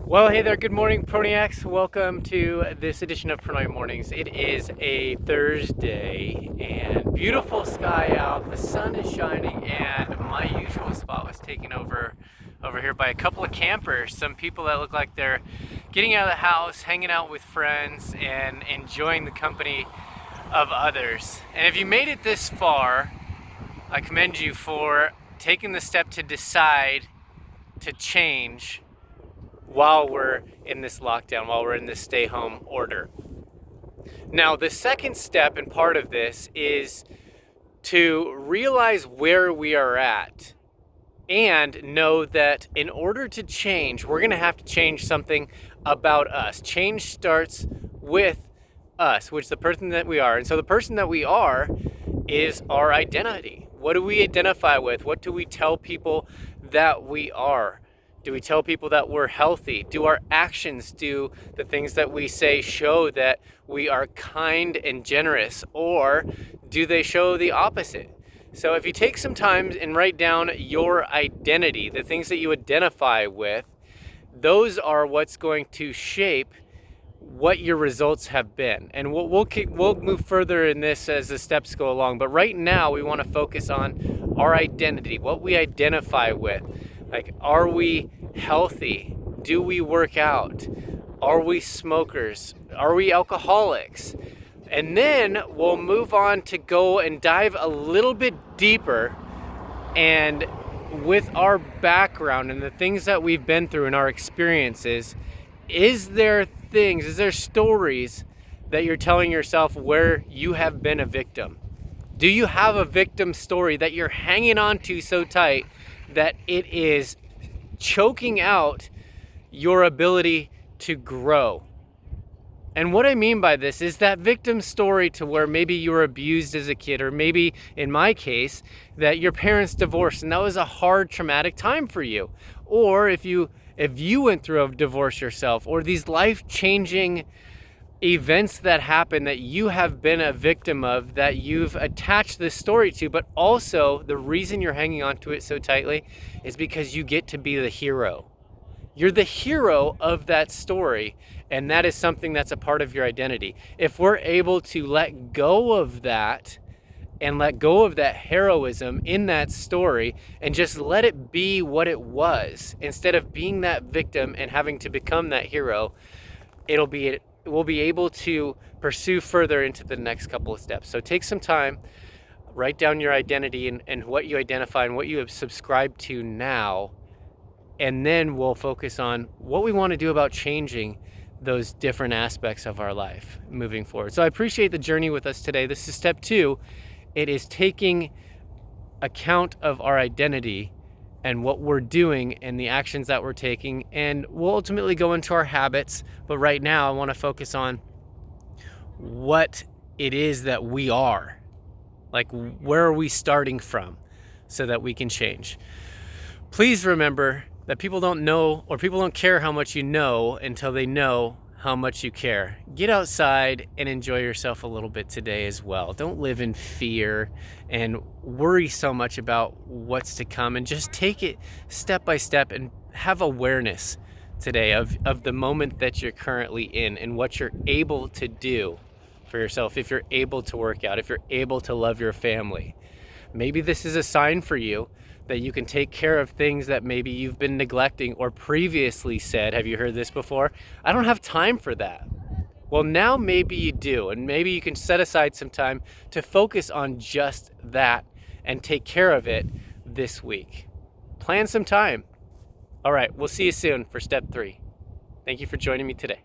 Well, hey there, good morning, Proniacs. Welcome to this edition of Pronoi Mornings. It is a Thursday and beautiful sky out. The sun is shining, and my usual spot was taken over here by a couple of campers. Some people that look like they're getting out of the house, hanging out with friends, and enjoying the company of others. And if you made it this far, I commend you for taking the step to decide to change while we're in this lockdown, while we're in this stay home order. Now, the second step and part of this is to realize where we are at and know that in order to change, we're going to have to change something about us. Change starts with us, which is the person that we are. And so the person that we are is our identity. What do we identify with? What do we tell people that we are? Do we tell people that we're healthy? Do our actions do the things that we say show that we are kind and generous? Or do they show the opposite? So if you take some time and write down your identity, the things that you identify with, those are what's going to shape what your results have been. And we'll move further in this as the steps go along. But right now we want to focus on our identity, what we identify with. Like, are we healthy? Do we work out? Are we smokers? Are we alcoholics? And then we'll move on to go and dive a little bit deeper, and with our background and the things that we've been through and our experiences, is there stories that you're telling yourself where you have been a victim? Do you have a victim story that you're hanging on to so tight that it is choking out your ability to grow? And what I mean by this is that victim story to where maybe you were abused as a kid, or maybe in my case, that your parents divorced and that was a hard, traumatic time for you. Or if you went through a divorce yourself, or these life-changing events that happen that you have been a victim of, that you've attached this story to, but also the reason you're hanging on to it so tightly is because you get to be the hero. You're the hero of that story, and that is something that's a part of your identity. If we're able to let go of that and let go of that heroism in that story and just let it be what it was, instead of being that victim and having to become that hero, we'll be able to pursue further into the next couple of steps. So take some time, write down your identity and what you identify and what you have subscribed to now, and then we'll focus on what we want to do about changing those different aspects of our life moving forward. So I appreciate the journey with us today. This is step 2. It is taking account of our identity and what we're doing and the actions that we're taking, and we'll ultimately go into our habits. But right now I want to focus on what it is that we are. Like, where are we starting from so that we can change? Please remember that people don't know, or people don't care how much you know until they know how much you care. Get outside and enjoy yourself a little bit today as well. Don't live in fear and worry so much about what's to come, and just take it step by step and have awareness today of the moment that you're currently in and what you're able to do for yourself. If you're able to work out, if you're able to love your family, maybe this is a sign for you that you can take care of things that maybe you've been neglecting or previously said, have you heard this before? I don't have time for that. Well, now maybe you do, and maybe you can set aside some time to focus on just that and take care of it this week. Plan some time. All right, we'll see you soon for step 3. Thank you for joining me today.